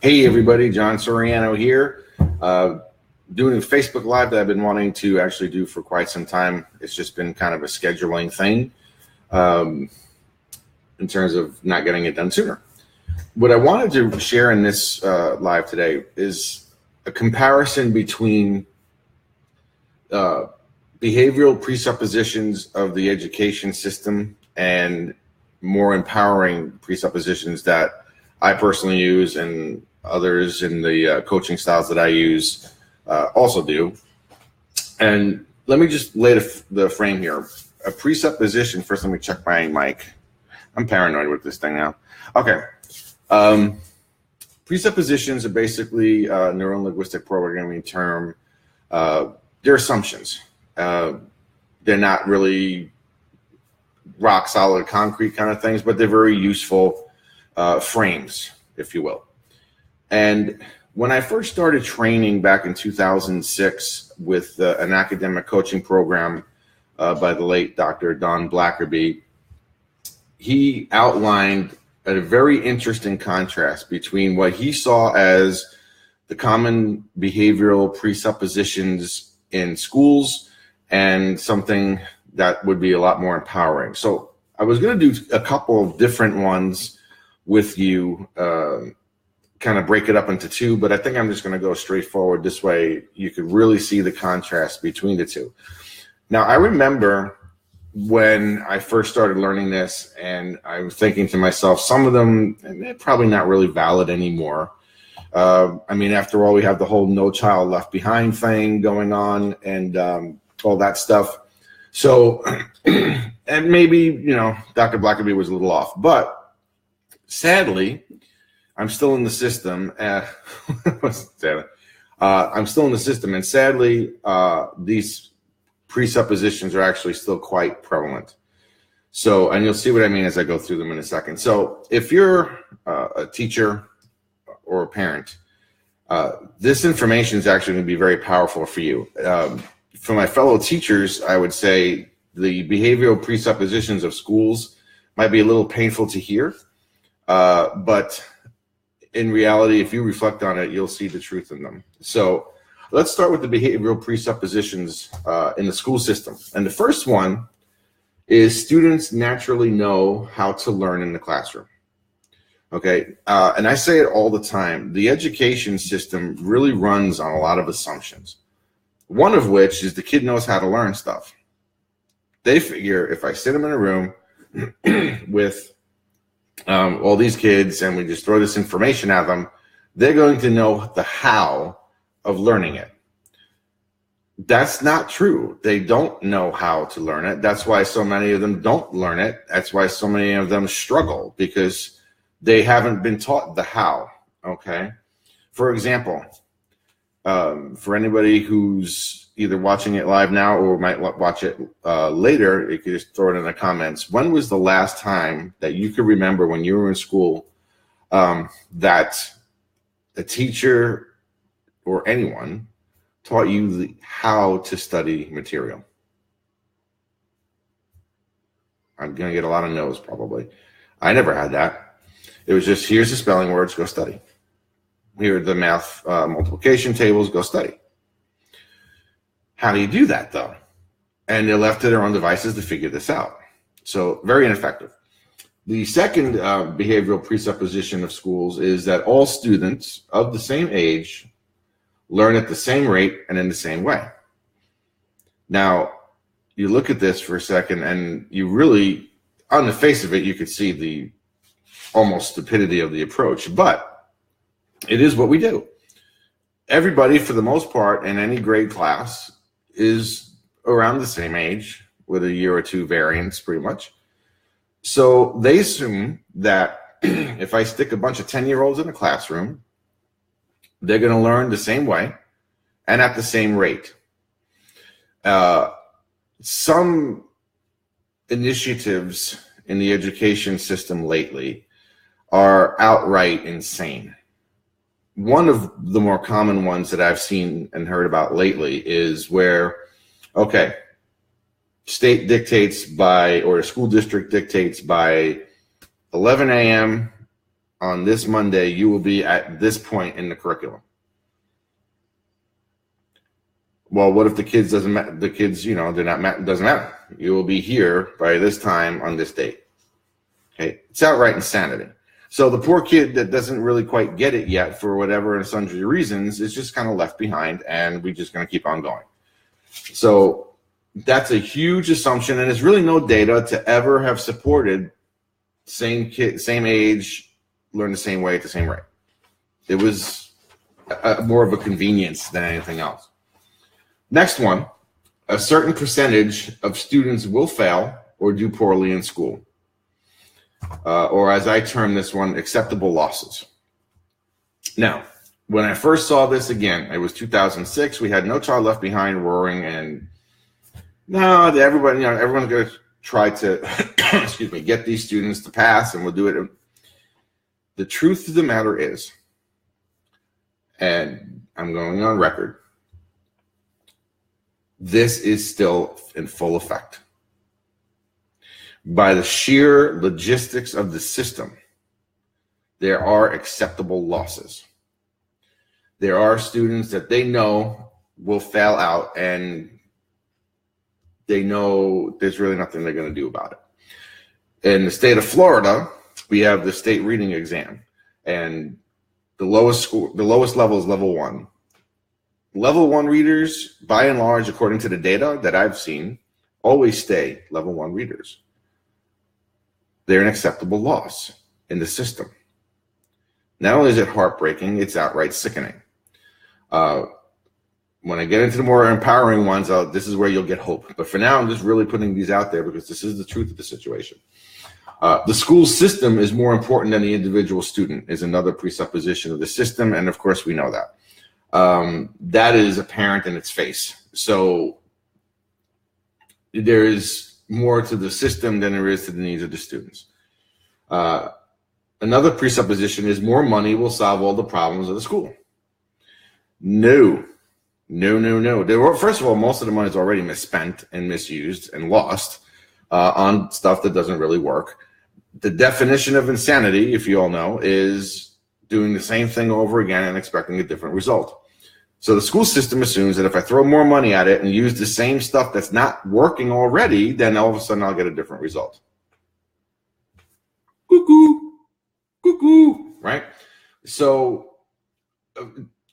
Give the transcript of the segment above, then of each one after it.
Hey everybody, John Soriano here, doing a Facebook Live that I've been wanting to actually do for quite some time. It's just been kind of a scheduling thing in terms of not getting it done sooner. What I wanted to share in this live today is a comparison between behavioral presuppositions of the education system and more empowering presuppositions that I personally use and others in the coaching styles that I use also do. And let me just lay the frame here. A presupposition, first let me check my mic. I'm paranoid with this thing now. Okay. Presuppositions are basically a neuro-linguistic programming term. They're assumptions. They're not really rock solid concrete kind of things, but they're very useful frames, if you will. And when I first started training back in 2006 with an academic coaching program by the late Dr. Don Blackerby, he outlined a very interesting contrast between what he saw as the common behavioral presuppositions in schools and something that would be a lot more empowering. So I was going to do a couple of different ones with you, kind of break it up into two, but I think I'm just going to go straight forward. This way you could really see the contrast between the two. Now, I remember when I first started learning this, and I was thinking to myself, some of them they're probably not really valid anymore. I mean, after all, we have the whole No Child Left Behind thing going on and all that stuff. So, and maybe, you know, Dr. Blackerby was a little off, but sadly, I'm still in the system. I'm still in the system, and sadly, these presuppositions are actually still quite prevalent. So, and you'll see what I mean as I go through them in a second. So, if you're a teacher or a parent, this information is actually going to be very powerful for you. For my fellow teachers, I would say the behavioral presuppositions of schools might be a little painful to hear, but in reality, if you reflect on it, you'll see the truth in them. So let's start with the behavioral presuppositions in the school system. And the first one is students naturally know how to learn in the classroom. Okay, and I say it all the time. The education system really runs on a lot of assumptions. One of which is the kid knows how to learn stuff. They figure if I sit them in a room with all these kids and we just throw this information at them, they're going to know the how of learning it. That's not true. They don't know how to learn it. That's why so many of them don't learn it. That's why so many of them struggle, because they haven't been taught the how. Okay. For example, for anybody who's either watching it live now or might watch it later, you could just throw it in the comments. When was the last time that you could remember when you were in school that a teacher or anyone taught you how to study material? I'm going to get a lot of no's probably. I never had that. It was just, here's the spelling words, go study. Here are the math multiplication tables, go study. How do you do that, though? And they're left to their own devices to figure this out. So very ineffective. The second behavioral presupposition of schools is that all students of the same age learn at the same rate and in the same way. Now, you look at this for a second, and you really, on the face of it, you could see the almost stupidity of the approach, but it is what we do. Everybody, for the most part, in any grade class is around the same age with a year or two variance, pretty much. So they assume that if I stick a bunch of 10-year-olds in a classroom, they're going to learn the same way and at the same rate. Some initiatives in the education system lately are outright insane. One of the more common ones that I've seen and heard about lately is where, okay, state dictates by, or a school district dictates by 11 a.m., on this Monday, you will be at this point in the curriculum. Well, what if the kids doesn't matter? The kids, they're not, doesn't matter. You will be here by this time on this date. Okay. It's outright insanity. So the poor kid that doesn't really quite get it yet for whatever and sundry reasons is just kind of left behind, and we're just going to keep on going. So that's a huge assumption, and there's really no data to ever have supported same kid, same age, learn the same way at the same rate. It was more of a convenience than anything else. Next one, a certain percentage of students will fail or do poorly in school. Or as I term this one, acceptable losses. Now, when I first saw this again, it was 2006. We had No Child Left Behind roaring, and no, everybody, everyone's going to try to, excuse me, get these students to pass, and we'll do it. The truth of the matter is, and I'm going on record, this is still in full effect. By the sheer logistics of the system, there are acceptable losses. There are students that they know will fail out, and they know there's really nothing they're going to do about it. In the state of Florida, we have the state reading exam, and the lowest level is level 1. Level 1 readers, by and large, according to the data that I've seen, always stay level 1 readers. They're an acceptable loss in the system. Not only is it heartbreaking, it's outright sickening. When I get into the more empowering ones, this is where you'll get hope. But for now, I'm just really putting these out there because this is the truth of the situation. The school system is more important than the individual student is another presupposition of the system. And of course, we know that. That is apparent in its face. So there is more to the system than there is to the needs of the students. Another presupposition is more money will solve all the problems of the school. No. First of all, most of the money is already misspent and misused and lost on stuff that doesn't really work. The definition of insanity, if you all know, is doing the same thing over again and expecting a different result. So the school system assumes that if I throw more money at it and use the same stuff that's not working already, then all of a sudden I'll get a different result. Cuckoo, right? So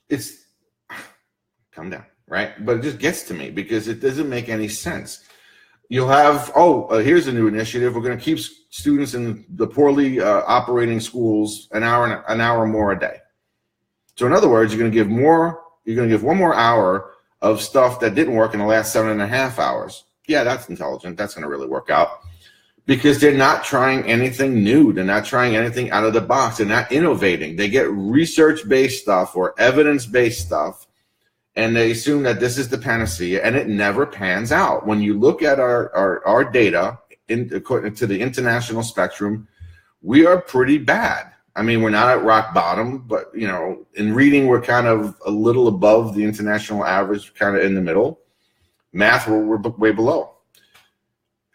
it's, calm down, right? But it just gets to me because it doesn't make any sense. You'll have, here's a new initiative. We're going to keep students in the poorly operating schools an hour more a day. So in other words, you're going to give one more hour of stuff that didn't work in the last 7.5 hours. Yeah, that's intelligent. That's going to really work out because they're not trying anything new. They're not trying anything out of the box. They're not innovating. They get research-based stuff or evidence-based stuff, and they assume that this is the panacea, and it never pans out. When you look at our data, according to the international spectrum, we are pretty bad. I mean, we're not at rock bottom, but, in reading, we're kind of a little above the international average, kind of in the middle. Math, we're way below.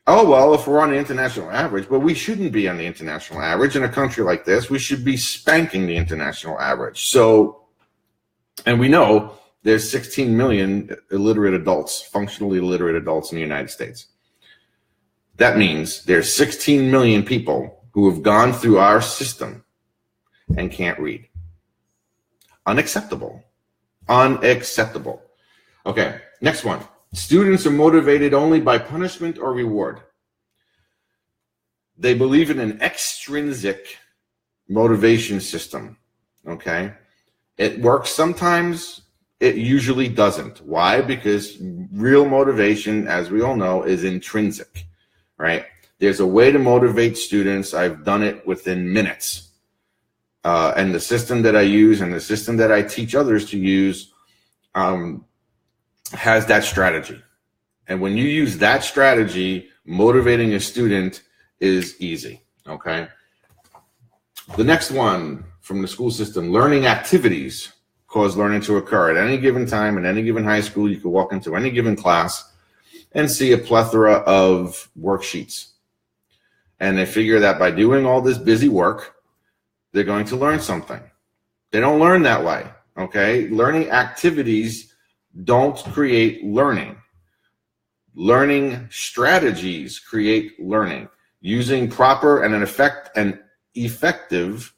Oh, well, if we're on the international average, but we shouldn't be on the international average. In a country like this, we should be spanking the international average. So, and we know there's 16 million illiterate adults, functionally illiterate adults in the United States. That means there's 16 million people who have gone through our system and can't read. Unacceptable. Unacceptable. Okay, next one. Students are motivated only by punishment or reward. They believe in an extrinsic motivation system. Okay? It works sometimes, it usually doesn't. Why? Because real motivation, as we all know, is intrinsic, right? There's a way to motivate students. I've done it within minutes. And the system that I use and the system that I teach others to use has that strategy. And when you use that strategy, motivating a student is easy, okay? The next one from the school system, learning activities cause learning to occur. At any given time, in any given high school, you can walk into any given class and see a plethora of worksheets. And they figure that by doing all this busy work, they're going to learn something. They don't learn that way, okay? Learning activities don't create learning. Learning strategies create learning. Using proper and effective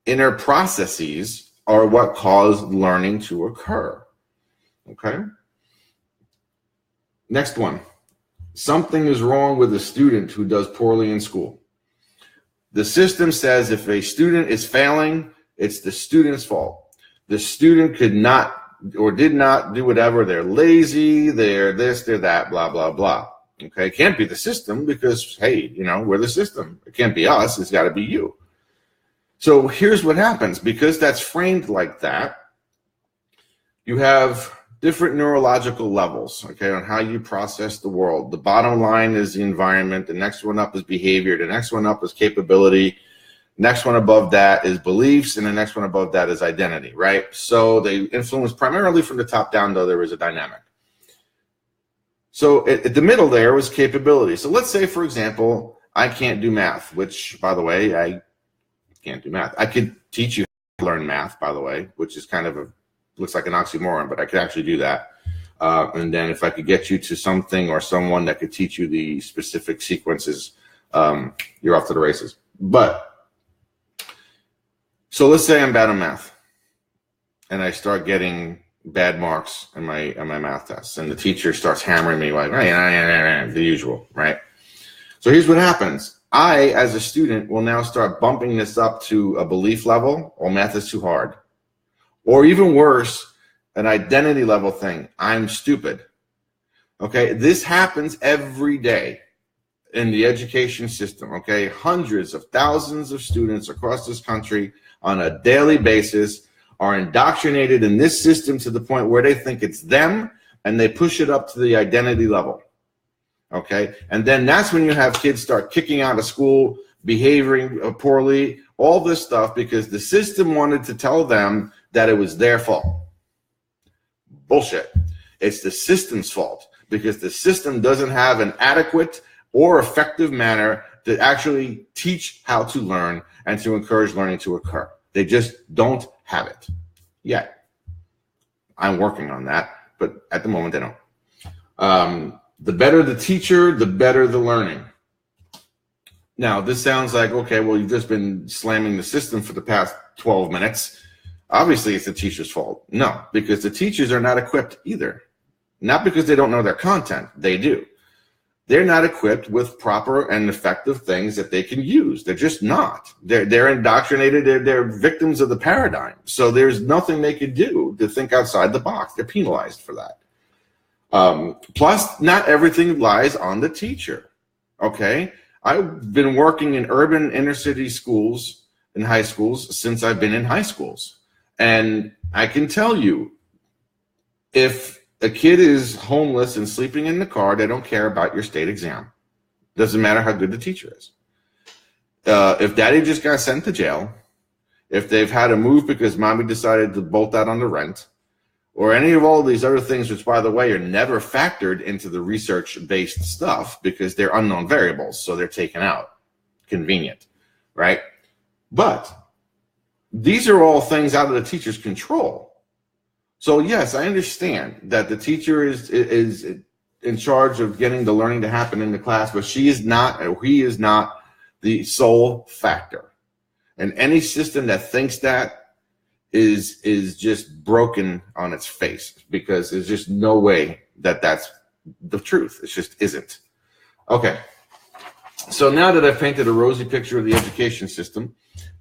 inner processes are what cause learning to occur, okay? Next one. Something is wrong with a student who does poorly in school. The system says if a student is failing, it's the student's fault. The student could not or did not do whatever. They're lazy, they're this, they're that, blah, blah, blah. Okay, it can't be the system because, hey, you know, we're the system. It can't be us. It's got to be you. So here's what happens. Because that's framed like that, you have different neurological levels, okay, on how you process the world. The bottom line is the environment. The next one up is behavior. The next one up is capability. Next one above that is beliefs, and the next one above that is identity, right? So they influence primarily from the top down, though there is a dynamic. So at the middle there was capability. So let's say, for example, I can't do math, which, by the way, I can't do math. I could teach you how to learn math, by the way, which is kind of looks like an oxymoron, but I could actually do that. And then if I could get you to something or someone that could teach you the specific sequences, you're off to the races. But so let's say I'm bad on math and I start getting bad marks in my math tests, and the teacher starts hammering me like, the usual, right? So here's what happens. I, as a student, will now start bumping this up to a belief level. Oh, math is too hard. Or even worse, an identity level thing. I'm stupid. Okay, this happens every day in the education system, okay? Hundreds of thousands of students across this country on a daily basis are indoctrinated in this system to the point where they think it's them, and they push it up to the identity level, okay? And then that's when you have kids start kicking out of school, behaving poorly, all this stuff because the system wanted to tell them that it was their fault. Bullshit. It's the system's fault because the system doesn't have an adequate or effective manner to actually teach how to learn and to encourage learning to occur. They just don't have it yet. I'm working on that, but at the moment they don't. The better the teacher, the better the learning. Now, this sounds like, okay, well, you've just been slamming the system for the past 12 minutes. Obviously, it's the teacher's fault. No, because the teachers are not equipped either. Not because they don't know their content. They do. They're not equipped with proper and effective things that they can use. They're just not. They're indoctrinated. They're victims of the paradigm. So there's nothing they could do to think outside the box. They're penalized for that. Plus, not everything lies on the teacher. Okay? I've been working in urban inner city schools and high schools since I've been in high schools. And I can tell you, if a kid is homeless and sleeping in the car, they don't care about your state exam. Doesn't matter how good the teacher is. If daddy just got sent to jail, if they've had to move because mommy decided to bolt out on the rent, or any of all these other things, which, by the way, are never factored into the research-based stuff because they're unknown variables, so they're taken out. Convenient, right? But these are all things out of the teacher's control. So yes, I understand that the teacher is in charge of getting the learning to happen in the class, but she is not, or he is not, the sole factor. And any system that thinks that is just broken on its face, because there's just no way that that's the truth. It just isn't. Okay. So now that I've painted a rosy picture of the education system,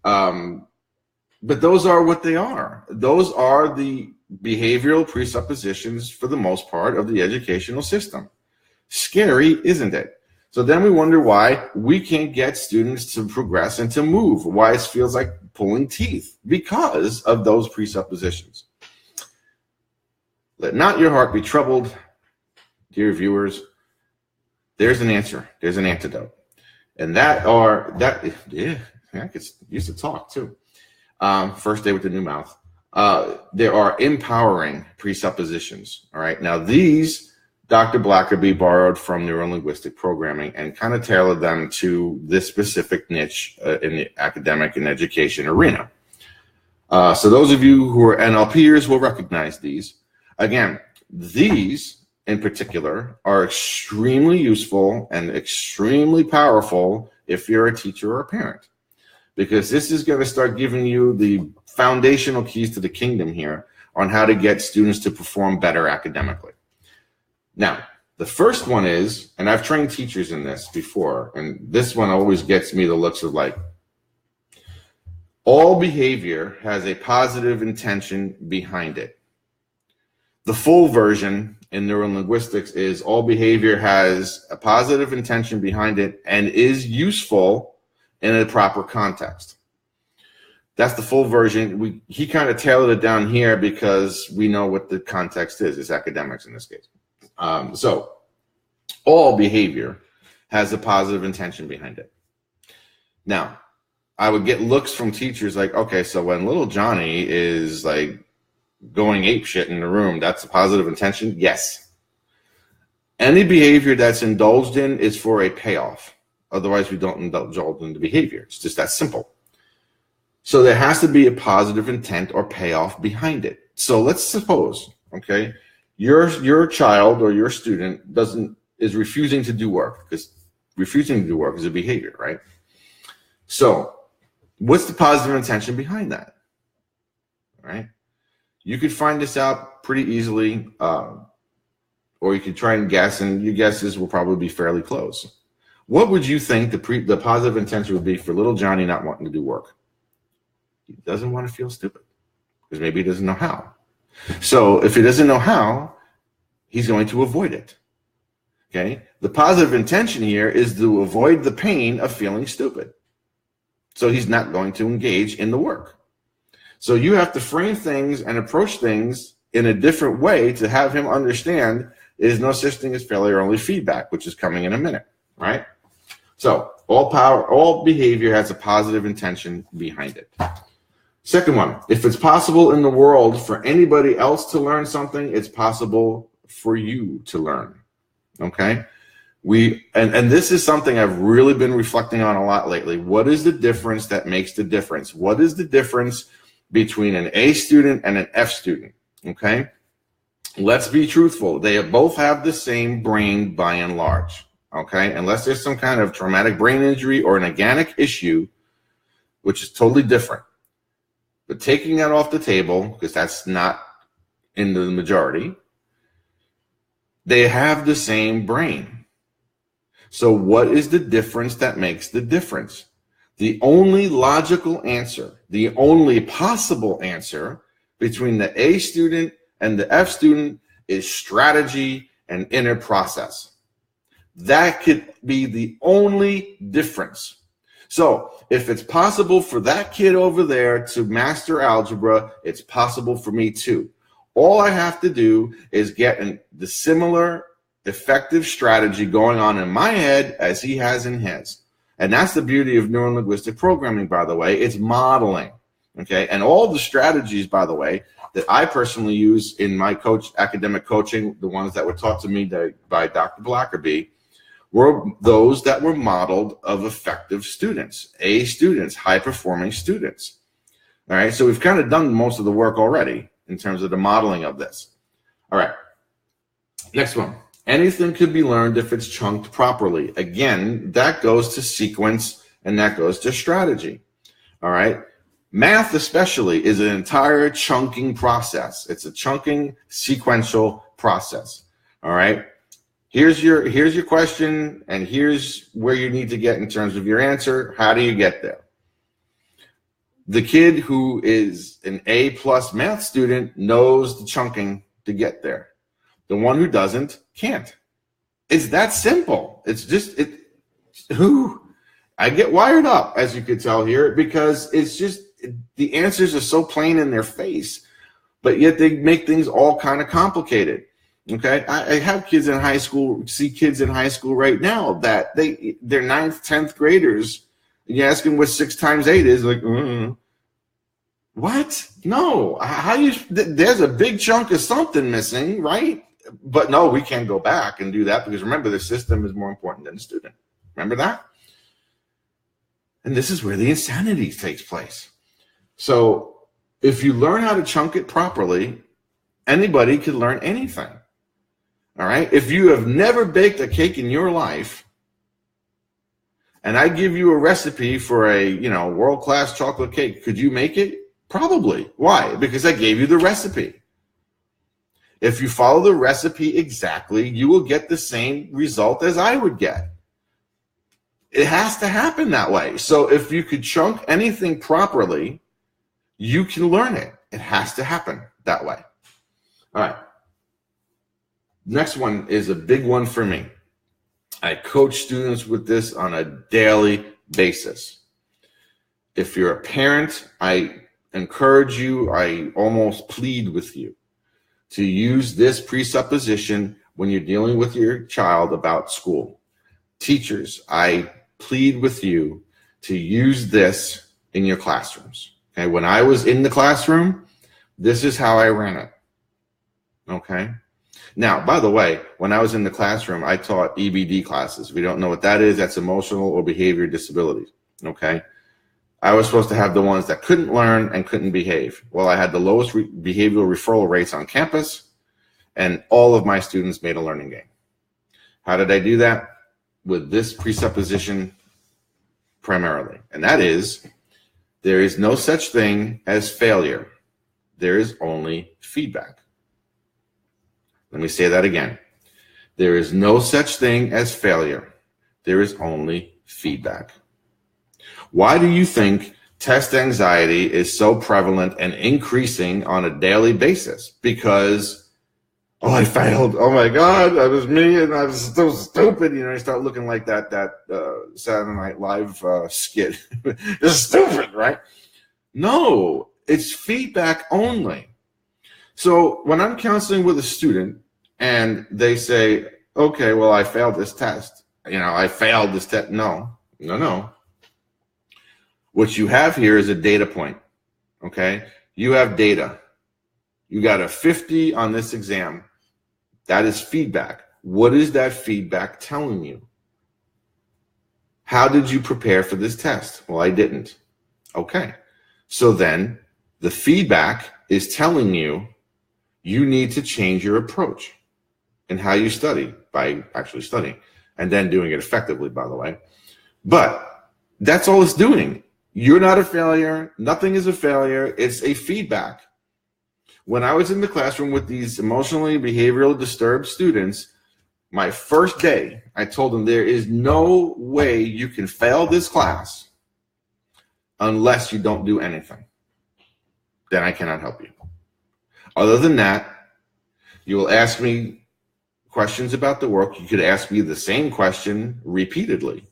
but those are what they are. Those are the behavioral presuppositions, for the most part, of the educational system. Scary, isn't it? So then we wonder why we can't get students to progress and to move, why it feels like pulling teeth, because of those presuppositions. Let not your heart be troubled, dear viewers. There's an answer. There's an antidote. And yeah, I could use to talk too. First day with the new mouth. There are empowering presuppositions. All right. Now, these Dr. Blackerby borrowed from neurolinguistic programming and kind of tailored them to this specific niche in the academic and education arena. So those of you who are NLPers will recognize these. Again, these in particular are extremely useful and extremely powerful if you're a teacher or a parent, because this is going to start giving you the foundational keys to the kingdom here on how to get students to perform better academically. Now, the first one is, and I've trained teachers in this before, and this one always gets me the looks of like, all behavior has a positive intention behind it. The full version in neurolinguistics is all behavior has a positive intention behind it and is useful in a proper context. That's the full version. He kind of tailored it down here because we know what the context is. It's academics in this case. So all behavior has a positive intention behind it. Now, I would get looks from teachers like, okay, so when little Johnny is like going apeshit in the room, that's a positive intention? Yes. Any behavior that's indulged in is for a payoff. Otherwise, we don't indulge in the behavior. It's just that simple. So there has to be a positive intent or payoff behind it. So let's suppose, okay, your child or your student is refusing to do work, because refusing to do work is a behavior, right? So what's the positive intention behind that? All right. You could find this out pretty easily, or you could try and guess, and your guesses will probably be fairly close. What would you think the positive intention would be for little Johnny not wanting to do work? He doesn't want to feel stupid, because maybe he doesn't know how. So if he doesn't know how, he's going to avoid it. Okay. The positive intention here is to avoid the pain of feeling stupid. So he's not going to engage in the work. So you have to frame things and approach things in a different way to have him understand there's no such thing as failure, only feedback, which is coming in a minute, right? So all behavior has a positive intention behind it. Second one, if it's possible in the world for anybody else to learn something, it's possible for you to learn, okay? And this is something I've really been reflecting on a lot lately. What is the difference that makes the difference? What is the difference between an A student and an F student, okay? Let's be truthful. They both have the same brain by and large, okay? Unless there's some kind of traumatic brain injury or an organic issue, which is totally different. But taking that off the table, because that's not in the majority, they have the same brain. So what is the difference that makes the difference? The only logical answer, the only possible answer between the A student and the F student is strategy and inner process. That could be the only difference. So if it's possible for that kid over there to master algebra, it's possible for me too. All I have to do is get the similar effective strategy going on in my head as he has in his. And that's the beauty of neurolinguistic programming, by the way. It's modeling, okay? And all the strategies, by the way, that I personally use in my academic coaching, the ones that were taught to me by Dr. Blackerby, were those that were modeled of effective students, A students, high-performing students. All right, so we've kind of done most of the work already in terms of the modeling of this. All right, next one. Anything could be learned if it's chunked properly. Again, that goes to sequence and that goes to strategy. All right. Math especially is an entire chunking process. It's a chunking sequential process. All right. Here's your question, and here's where you need to get in terms of your answer. How do you get there? The kid who is an A+ math student knows the chunking to get there. The one who doesn't can't. It's that simple. It's just I get wired up, as you could tell here, because it's just the answers are so plain in their face, but yet they make things all kind of complicated. Okay, I have kids in high school, see kids in high school right now that they're 9th, 10th graders. And you ask them what 6 times 8 is, like, what? No, there's a big chunk of something missing, right? But no, we can't go back and do that because remember, the system is more important than the student. Remember that? And this is where the insanity takes place. So if you learn how to chunk it properly, anybody can learn anything. All right. If you have never baked a cake in your life, and I give you a recipe for a, world-class chocolate cake, could you make it? Probably. Why? Because I gave you the recipe. If you follow the recipe exactly, you will get the same result as I would get. It has to happen that way. So if you could chunk anything properly, you can learn it. It has to happen that way. All right. Next one is a big one for me. I coach students with this on a daily basis. If you're a parent, I encourage you, I almost plead with you to use this presupposition when you're dealing with your child about school. Teachers, I plead with you to use this in your classrooms. Okay, when I was in the classroom, this is how I ran it. Okay. Now, by the way, when I was in the classroom, I taught EBD classes. If you don't know what that is, that's emotional or behavior disabilities. Okay. I was supposed to have the ones that couldn't learn and couldn't behave. Well, I had the lowest behavioral referral rates on campus, and all of my students made a learning gain. How did I do that? With this presupposition primarily. And that is, there is no such thing as failure. There is only feedback. Let me say that again. There is no such thing as failure. There is only feedback. Why do you think test anxiety is so prevalent and increasing on a daily basis? Because, oh, I failed. Oh my God, that was me, and I was so stupid. You start looking like that Saturday Night Live skit. It's stupid, right? No, it's feedback only. So when I'm counseling with a student and they say, okay, well, I failed this test. I failed this test. No. What you have here is a data point, okay? You have data. You got a 50 on this exam. That is feedback. What is that feedback telling you? How did you prepare for this test? Well, I didn't. Okay. So then the feedback is telling you you need to change your approach and how you study by actually studying and then doing it effectively, by the way. But that's all it's doing. You're not a failure. Nothing is a failure. It's a feedback. When I was in the classroom with these emotionally behavioral disturbed students, my first day, I told them there is no way you can fail this class unless you don't do anything. Then I cannot help you. Other than that, you will ask me questions about the work. You could ask me the same question repeatedly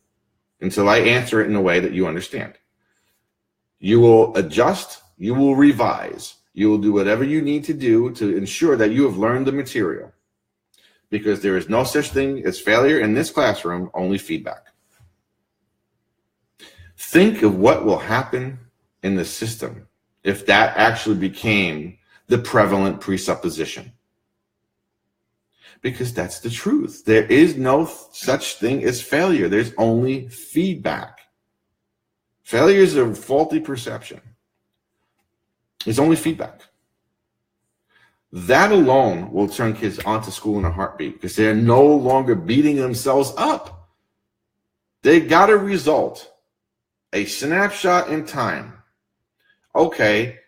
until I answer it in a way that you understand. You will adjust, you will revise, you will do whatever you need to do to ensure that you have learned the material. Because there is no such thing as failure in this classroom, only feedback. Think of what will happen in the system if that actually became the prevalent presupposition. Because that's the truth. There is no such thing as failure. There's only feedback. Failure is a faulty perception. It's only feedback. That alone will turn kids onto school in a heartbeat because they're no longer beating themselves up. They got a result, a snapshot in time. Okay,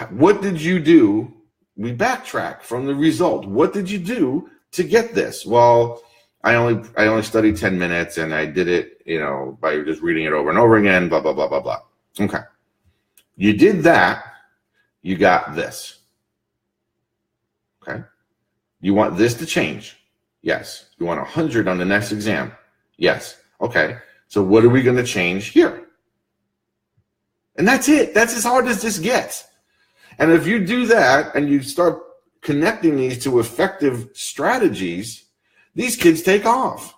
what did you do? We backtrack from the result. What did you do to get this? Well, I only studied 10 minutes and I did it, by just reading it over and over again, blah, blah, blah, blah, blah. Okay. You did that. You got this. Okay. You want this to change? Yes. You want 100 on the next exam? Yes. Okay. So what are we going to change here? And that's it. That's as hard as this gets. And if you do that and you start connecting these to effective strategies, these kids take off.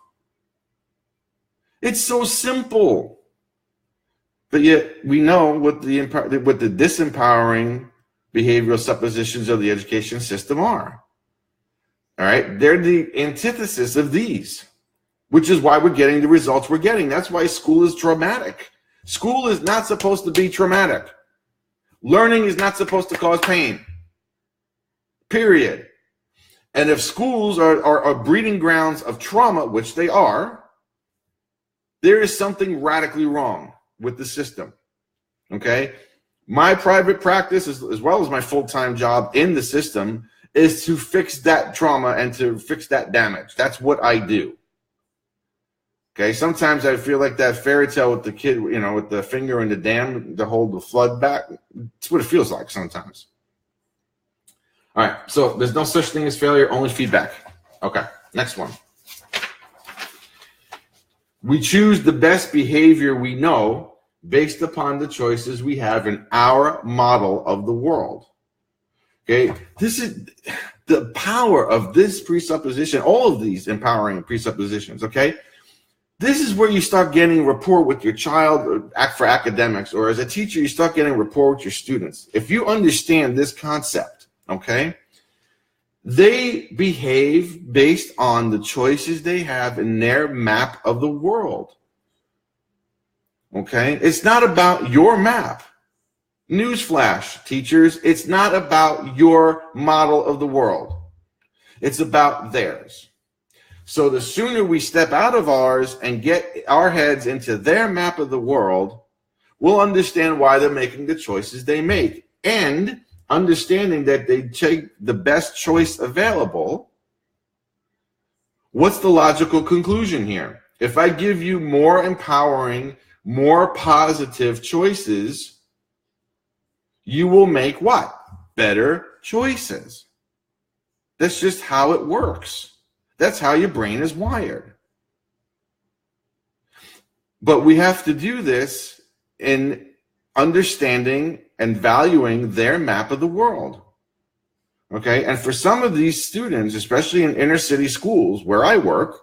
It's so simple. But yet we know what the disempowering behavioral suppositions of the education system are. All right. They're the antithesis of these, which is why we're getting the results we're getting. That's why school is traumatic. School is not supposed to be traumatic. Learning is not supposed to cause pain. Period. And if schools are breeding grounds of trauma, which they are, there is something radically wrong with the system. Okay? My private practice, as well as my full-time job in the system, is to fix that trauma and to fix that damage. That's what I do. Okay? Sometimes I feel like that fairy tale with the kid, you know, with the finger in the dam to hold the flood back. It's what it feels like sometimes. All right, so there's no such thing as failure, only feedback. Okay, next one. We choose the best behavior we know based upon the choices we have in our model of the world. Okay, this is the power of this presupposition, all of these empowering presuppositions, okay? This is where you start getting rapport with your child for academics, or as a teacher, you start getting rapport with your students. If you understand this concept, okay, they behave based on the choices they have in their map of the world. Okay, it's not about your map. Newsflash, teachers, it's not about your model of the world. It's about theirs. So the sooner we step out of ours and get our heads into their map of the world, we'll understand why they're making the choices they make. And understanding that they take the best choice available, what's the logical conclusion here? If I give you more empowering, more positive choices, you will make what? Better choices. That's just how it works. That's how your brain is wired. But we have to do this in understanding and valuing their map of the world. Okay, and for some of these students, especially in inner city schools where I work,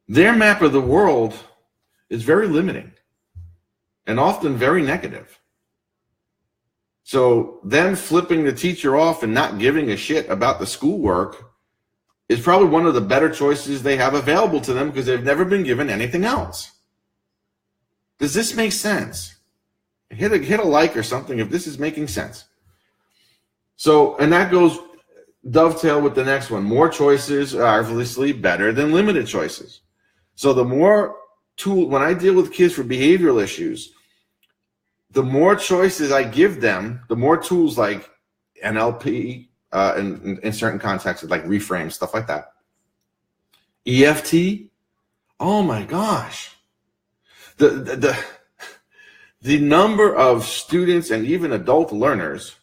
their map of the world is very limiting and often very negative. So them flipping the teacher off and not giving a shit about the schoolwork is probably one of the better choices they have available to them because they've never been given anything else. Does this make sense? Hit a like or something if this is making sense. So, and that goes dovetail with the next one. More choices are obviously better than limited choices. So the more when I deal with kids for behavioral issues, the more choices I give them, the more tools like NLP in certain contexts, like reframe, stuff like that. EFT, oh my gosh. The number of students and even adult learners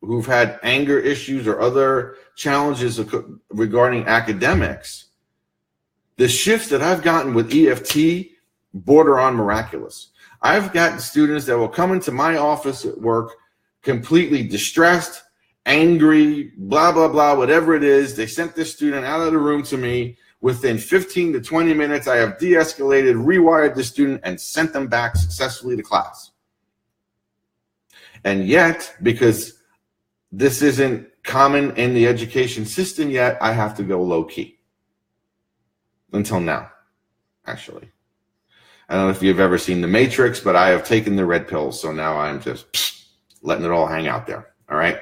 who've had anger issues or other challenges regarding academics, the shifts that I've gotten with EFT border on miraculous. I've gotten students that will come into my office at work completely distressed, angry, blah, blah, blah, whatever it is. They sent this student out of the room to me. Within 15 to 20 minutes, I have de-escalated, rewired the student, and sent them back successfully to class. And yet, because this isn't common in the education system yet, I have to go low-key. Until now, actually. I don't know if you've ever seen The Matrix, but I have taken the red pills, so now I'm just letting it all hang out there, all right?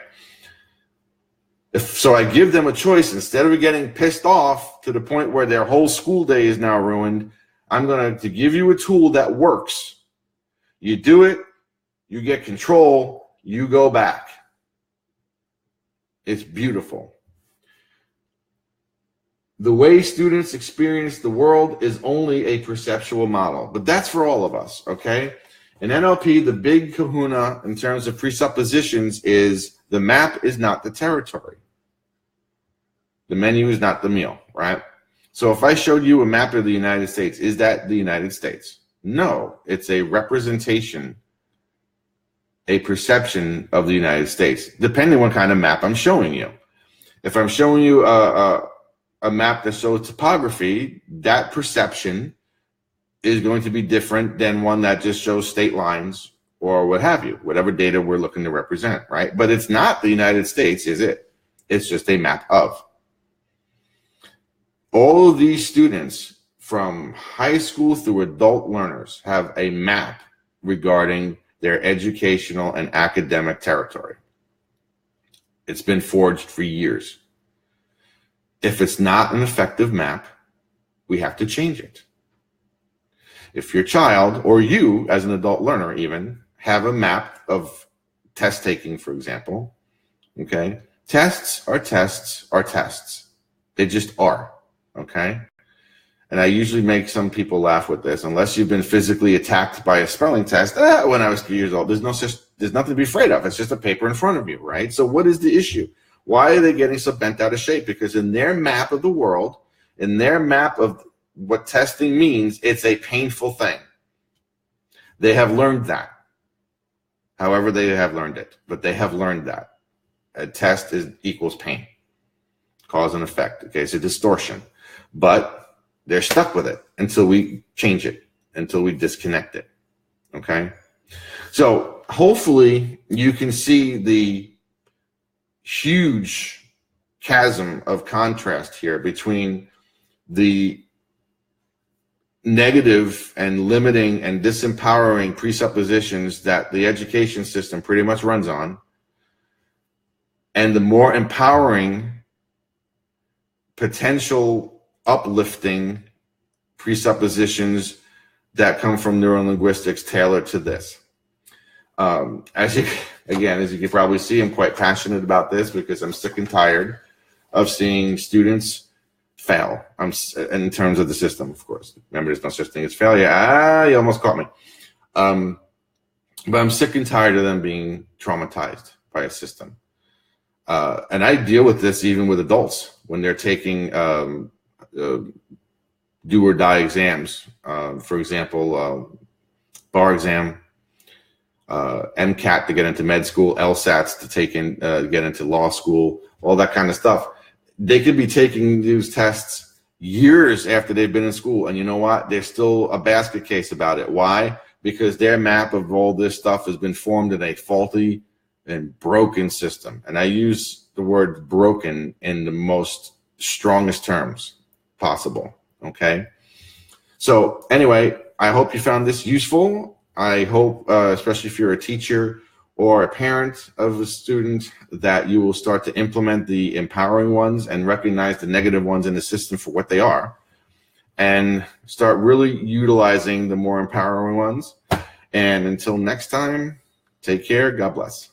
So I give them a choice. Instead of getting pissed off to the point where their whole school day is now ruined, I'm going to give you a tool that works. You do it, you get control, you go back. It's beautiful. The way students experience the world is only a perceptual model, but that's for all of us, okay? In NLP, the big kahuna in terms of presuppositions is the map is not the territory. The menu is not the meal, right? So if I showed you a map of the United States, is that the United States? No, it's a representation, a perception of the United States, depending on what kind of map I'm showing you. If I'm showing you a map that shows topography, that perception is going to be different than one that just shows state lines or what have you, whatever data we're looking to represent, right? But it's not the United States, is it? It's just a map of. All of these students from high school through adult learners have a map regarding their educational and academic territory. It's been forged for years. If it's not an effective map, we have to change it. If your child, or you as an adult learner even, have a map of test taking, for example, okay? Tests are tests are tests. They just are, okay? And I usually make some people laugh with this. Unless you've been physically attacked by a spelling test when I was 3 years old, there's nothing to be afraid of. It's just a paper in front of you, right? So what is the issue? Why are they getting so bent out of shape? Because in their map of the world, in their map of what testing means, it's a painful thing. They have learned that. However they have learned it, but they have learned that. A test equals pain, cause and effect. Okay, it's a distortion. But they're stuck with it until we change it, until we disconnect it, okay? So hopefully you can see the huge chasm of contrast here between the negative and limiting and disempowering presuppositions that the education system pretty much runs on, and the more empowering, potential uplifting presuppositions that come from neurolinguistics tailored to this. As you can probably see, I'm quite passionate about this because I'm sick and tired of seeing students fail. In terms of the system, of course. Remember, there's no such thing as failure. You almost caught me. But I'm sick and tired of them being traumatized by a system. And I deal with this even with adults when they're taking do or die exams. For example, bar exam, MCAT to get into med school, LSATs to get into law school, all that kind of stuff. They could be taking these tests years after they've been in school, and you know what? There's still a basket case about it. Why? Because their map of all this stuff has been formed in a faulty and broken system. And I use the word broken in the most strongest terms possible, okay? So anyway, I hope you found this useful. I hope, especially if you're a teacher or a parent of a student, that you will start to implement the empowering ones and recognize the negative ones in the system for what they are, and start really utilizing the more empowering ones. And until next time, take care. God bless.